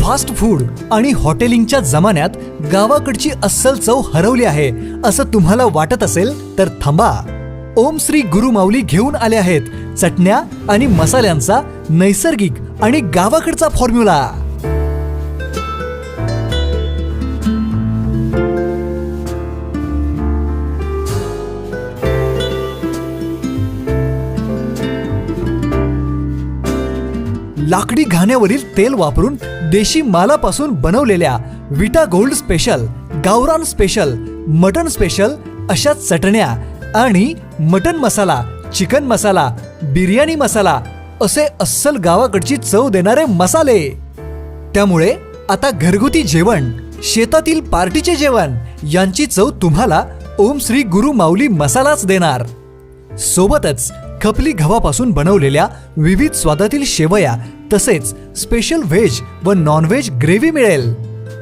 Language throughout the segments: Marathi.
फास्ट फूड आणि हॉटेलिंगच्या जमान्यात गावाकडची अस्सल चव हरवली आहे असं तुम्हाला वाटत असेल तर थांबा. ओम श्री गुरु माऊली घेऊन आले आहेत चटण्या आणि मसाल्यांचा नैसर्गिक आणि गावाकडचा फॉर्म्युला. लाकडी घाण्यावरील तेल वापरून देशी मालापासून बनवलेल्या विटा गोल्ड स्पेशल, गावरान स्पेशल, मटन स्पेशल अशा चटण्या आणि मटन मसाला, चिकन मसाला, बिर्याणी मसाला असे अस्सल गावाकडची चव देणारे मसाले. त्यामुळे आता घरगुती जेवण, शेतातील पार्टीचे जेवण यांची चव तुम्हाला ओम श्री गुरु माऊली मसालाच देणार. सोबतच खपली गव्हापासून बनवलेल्या विविध स्वादातील शेवया तसेच स्पेशल व्हेज व नॉन व्हेज ग्रेव्ही मिळेल.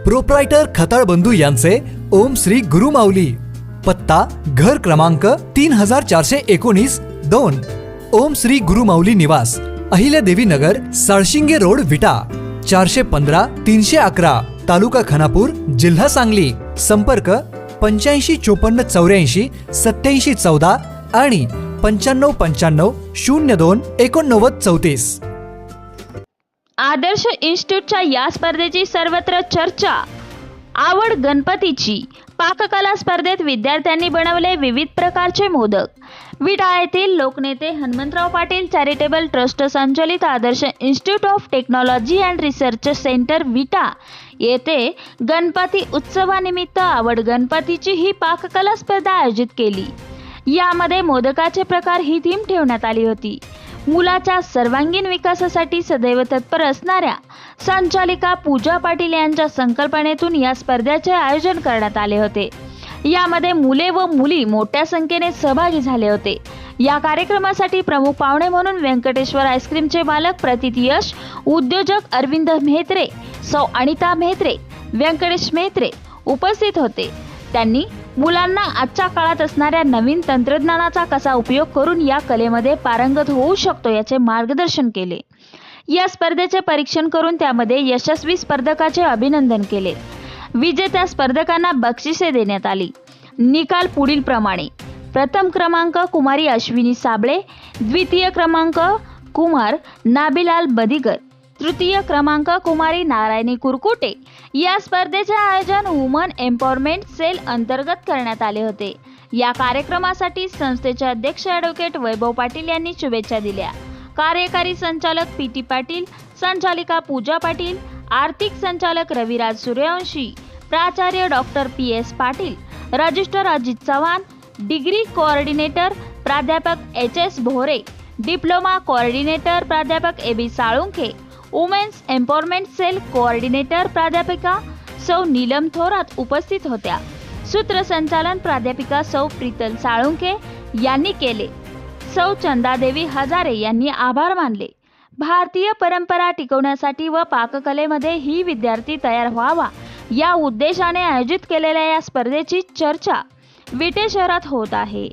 प्रोप्रायटर खताळ बंधू यांचे ओम श्री गुरु माऊली. पत्ता घर क्रमांक 3419 2 ओम श्री गुरु माऊली निवास, अहिल्यादेवी नगर, साळशिंगे रोड, विटा. 415 311 तालुका खानापूर, जिल्हा सांगली. संपर्क 85 54 84 87 14 आणि 95 95 02 89 34. आदर्श इन्स्टिट्यूटच्या या स्पर्धेची सर्वत्र चर्चा. आवड गणपतीची. पाककला स्पर्धेत विद्यार्थ्यांनी बनवले विविध प्रकारचे मोदक. विटा येथील लोकनेते हनुमंतराव पाटील चॅरिटेबल ट्रस्ट संचलित Adarsh institute of technology and research centre Vita येथे गणपती उत्सवानिमित्त आवड गणपतीची ही पाककला स्पर्धा आयोजित केली. यामध्ये मोदकाचे प्रकार ही थीम ठेवण्यात आली होती. मुलाच्या सर्वांगीण विकासासाठी सदैव तत्पर असणाऱ्या संचालिका पूजा पाटील यांच्या संकल्पनेतून या स्पर्धेचे आयोजन करण्यात आले होते. यामध्ये मुले व मुली मोठ्या संख्येने सहभागी झाले होते. या कार्यक्रमासाठी प्रमुख पाहुणे म्हणून व्यंकटेश्वर आईस्क्रीमचे मालक प्रतीत यश, उद्योजक अरविंद म्हेत्रे, सौ अनिता म्हेत्रे, व्यंकटेश म्हेत्रे उपस्थित होते. त्यांनी मुलांना आजच्या काळात असणाऱ्या नवीन तंत्रज्ञानाचा कसा उपयोग करून या कलेमध्ये पारंगत होऊ शकतो याचे मार्गदर्शन केले. या स्पर्धेचे परीक्षण करून त्यामध्ये यशस्वी स्पर्धकाचे अभिनंदन केले. विजेत्या स्पर्धकांना बक्षिसे देण्यात आली. निकाल पुढील प्रमाणे: प्रथम क्रमांक कुमारी अश्विनी साबळे, द्वितीय क्रमांक कुमार नाबिलाल बदिगर, तृतीय क्रमांक कुमारी नारायणी कुरकुटे. या स्पर्धेचे आयोजन वुमन एम्पॉवरमेंट सेल अंतर्गत करण्यात आले होते. या कार्यक्रमासाठी संस्थेचे अध्यक्ष ॲडव्होकेट वैभव पाटील यांनी शुभेच्छा दिल्या. कार्यकारी संचालक पी.टी. पाटील, संचालिका पूजा पाटील, आर्थिक संचालक रविराज सूर्यवंशी, प्राचार्य doctor P S. Patil, registrar Ajit Chavan, degree coordinator प्राध्यापक एच.एस. भोरे, डिप्लोमा कोऑर्डिनेटर प्राध्यापक A B. Salunkhe, women's empowerment cell coordinator प्राध्यापिका सौ नीलम थोरात उपस्थित होत्या. सूत्रसंचालन प्राध्यापिका सौ प्रीतल साळुंखे यांनी केले. सौ चंदादेवी हजारे यांनी आभार मानले. भारतीय परंपरा टिकवण्यासाठी व पाककलेमध्ये ही विद्यार्थी तयार व्हावा या उद्देशाने आयोजित केलेल्या या स्पर्धेची चर्चा विटे शहरात होत आहे.